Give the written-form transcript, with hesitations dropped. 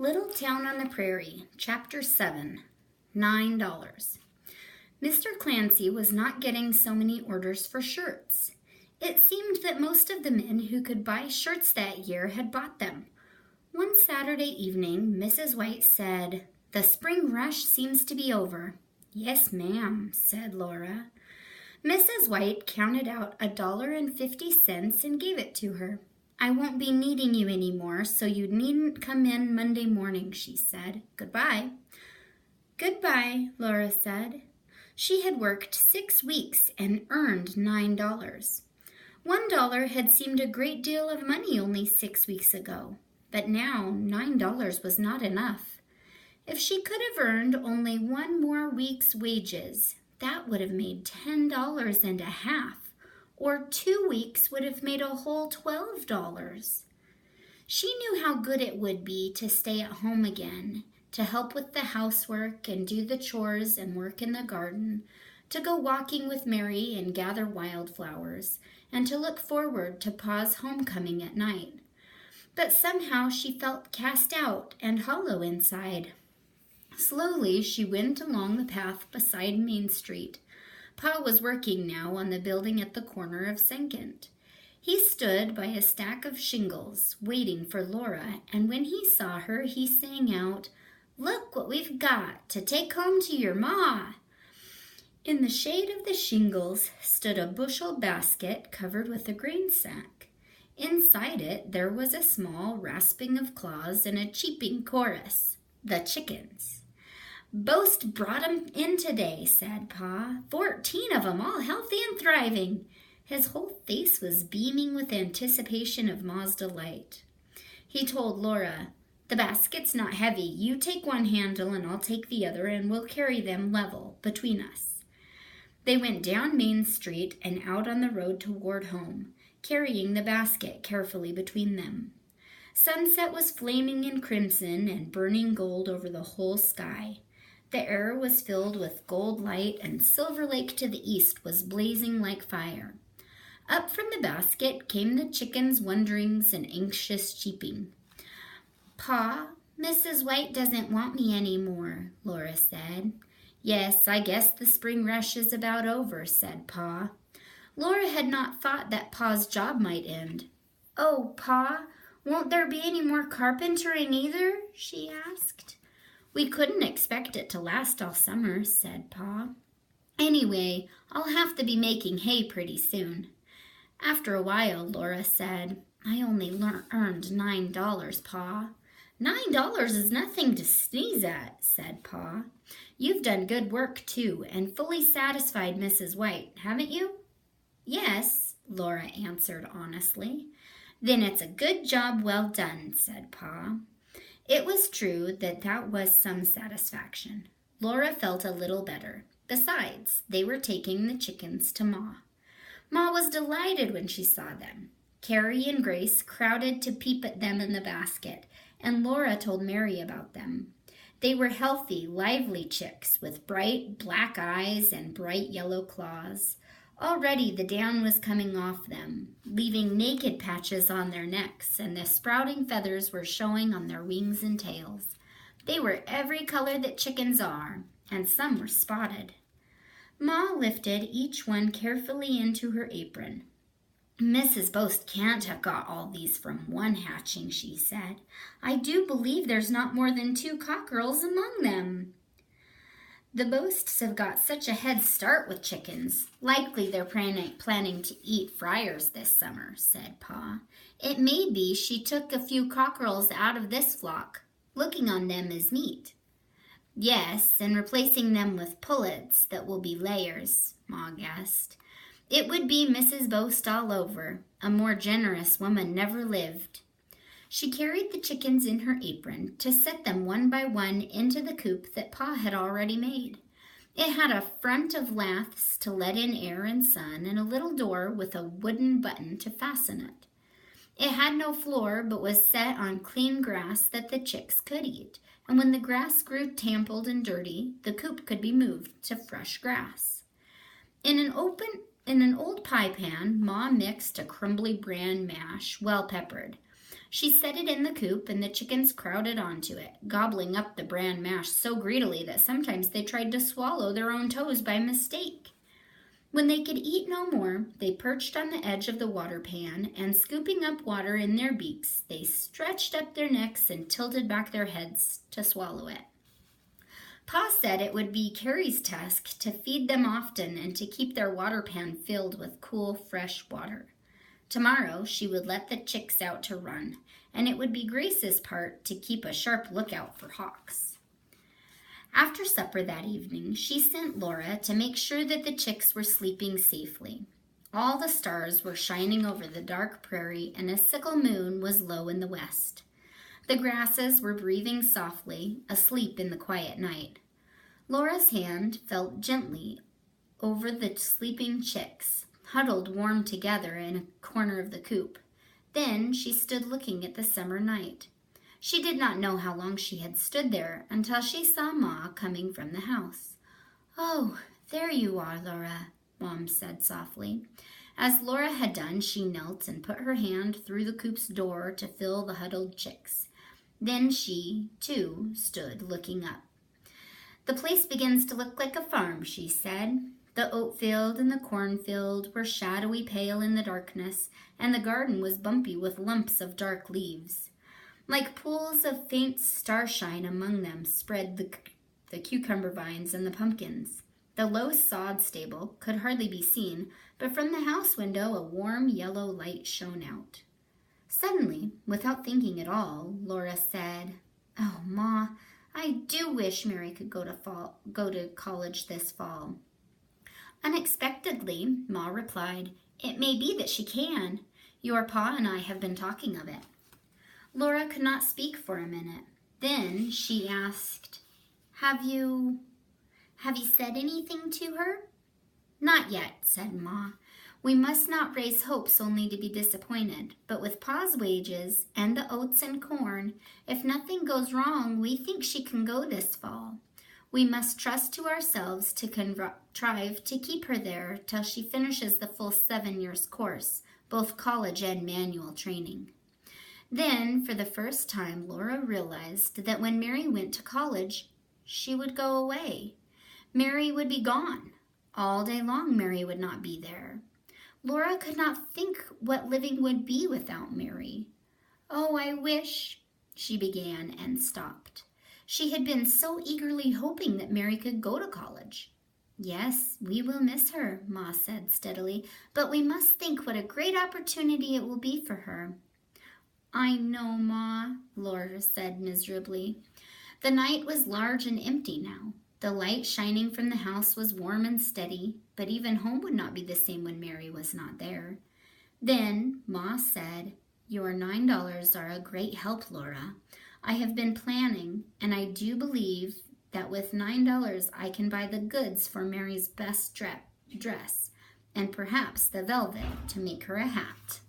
Little Town on the Prairie, Chapter 7, $9. Mr. Clancy was not getting so many orders for shirts. It seemed that most of the men who could buy shirts that year had bought them. One Saturday evening, Mrs. White said, "The spring rush seems to be over." "Yes, ma'am," said Laura. Mrs. White counted out $1.50 and gave it to her. "I won't be needing you any more, so you needn't come in Monday morning," she said. "Goodbye." "Goodbye," Laura said. She had worked 6 weeks and earned $9. $1 had seemed a great deal of money only 6 weeks ago, but now $9 was not enough. If she could have earned only one more week's wages, that would have made $10.50. Or 2 weeks would have made a whole $12. She knew how good it would be to stay at home again, to help with the housework and do the chores and work in the garden, to go walking with Mary and gather wildflowers, and to look forward to Pa's homecoming at night. But somehow she felt cast out and hollow inside. Slowly she went along the path beside Main Street. Pa was working now on the building at the corner of 2nd. He stood by a stack of shingles, waiting for Laura, and when he saw her, he sang out, "Look what we've got to take home to your ma." In the shade of the shingles stood a bushel basket covered with a grain sack. Inside it there was a small rasping of claws and a cheeping chorus, "The chickens." "Boast brought 'em in today," said Pa. 14 of 'em, all healthy and thriving." His whole face was beaming with anticipation of Ma's delight. He told Laura, "The basket's not heavy. You take one handle and I'll take the other, and we'll carry them level between us." They went down Main Street and out on the road toward home, carrying the basket carefully between them. Sunset was flaming in crimson and burning gold over the whole sky. The air was filled with gold light, and Silver Lake to the east was blazing like fire. Up from the basket came the chickens' wonderings and anxious cheeping. "Pa, Mrs. White doesn't want me any more," Laura said. "Yes, I guess the spring rush is about over," said Pa. Laura had not thought that Pa's job might end. "Oh, Pa, won't there be any more carpentering either?" she asked. "We couldn't expect it to last all summer," said Pa. "Anyway, I'll have to be making hay pretty soon." After a while, Laura said, "I only earned $9, Pa." $9 is nothing to sneeze at," said Pa. "You've done good work, too, and fully satisfied Mrs. White, haven't you?" "Yes," Laura answered honestly. "Then it's a good job well done," said Pa. It was true that was some satisfaction. Laura felt a little better. Besides, they were taking the chickens to Ma. Ma was delighted when she saw them. Carrie and Grace crowded to peep at them in the basket, and Laura told Mary about them. They were healthy, lively chicks with bright black eyes and bright yellow claws. Already the down was coming off them, leaving naked patches on their necks, and the sprouting feathers were showing on their wings and tails. They were every color that chickens are, and some were spotted. Ma lifted each one carefully into her apron. "Mrs. Boast can't have got all these from one hatching," she said. "I do believe there's not more than 2 cockerels among them." "The Boasts have got such a head start with chickens. Likely they're planning to eat fryers this summer," said Pa. "It may be she took a few cockerels out of this flock, looking on them as meat." "Yes, and replacing them with pullets that will be layers," Ma guessed. It would be Mrs. Boast all over. A more generous woman never lived. She carried the chickens in her apron to set them one by one into the coop that Pa had already made. It had a front of laths to let in air and sun, and a little door with a wooden button to fasten it. It had no floor, but was set on clean grass that the chicks could eat, and when the grass grew tampled and dirty, the coop could be moved to fresh grass. In an old pie pan, Ma mixed a crumbly bran mash, well peppered. She set it in the coop, and the chickens crowded onto it, gobbling up the bran mash so greedily that sometimes they tried to swallow their own toes by mistake. When they could eat no more, they perched on the edge of the water pan, and scooping up water in their beaks, they stretched up their necks and tilted back their heads to swallow it. Pa said it would be Carrie's task to feed them often and to keep their water pan filled with cool, fresh water. Tomorrow she would let the chicks out to run, and it would be Grace's part to keep a sharp lookout for hawks. After supper that evening, she sent Laura to make sure that the chicks were sleeping safely. All the stars were shining over the dark prairie, and a sickle moon was low in the west. The grasses were breathing softly, asleep in the quiet night. Laura's hand felt gently over the sleeping chicks, huddled warm together in a corner of the coop. Then she stood looking at the summer night. She did not know how long she had stood there until she saw Ma coming from the house. "Oh, there you are, Laura," Mom said softly. As Laura had done, she knelt and put her hand through the coop's door to fill the huddled chicks. Then she, too, stood looking up. "The place begins to look like a farm," she said. The oat field and the cornfield were shadowy pale in the darkness, and the garden was bumpy with lumps of dark leaves. Like pools of faint starshine among them spread the cucumber vines and the pumpkins. The low sod stable could hardly be seen, but from the house window a warm yellow light shone out. Suddenly, without thinking at all, Laura said, "Oh, Ma, I do wish Mary could go to college this fall." Unexpectedly, Ma replied, "It may be that she can. Your Pa and I have been talking of it." Laura could not speak for a minute. Then she asked, Have you said anything to her?" "Not yet," said Ma. "We must not raise hopes only to be disappointed, but with Pa's wages and the oats and corn, if nothing goes wrong, we think she can go this fall. We must trust to ourselves to contrive to keep her there till she finishes the full 7 years course, both college and manual training." Then, for the first time, Laura realized that when Mary went to college, she would go away. Mary would be gone. All day long, Mary would not be there. Laura could not think what living would be without Mary. "Oh, I wish," she began and stopped. She had been so eagerly hoping that Mary could go to college. "Yes, we will miss her," Ma said steadily, "but we must think what a great opportunity it will be for her." "I know, Ma," Laura said miserably. The night was large and empty now. The light shining from the house was warm and steady, but even home would not be the same when Mary was not there. Then Ma said, "Your $9 are a great help, Laura. I have been planning, and I do believe that with $9 I can buy the goods for Mary's best dress, and perhaps the velvet to make her a hat."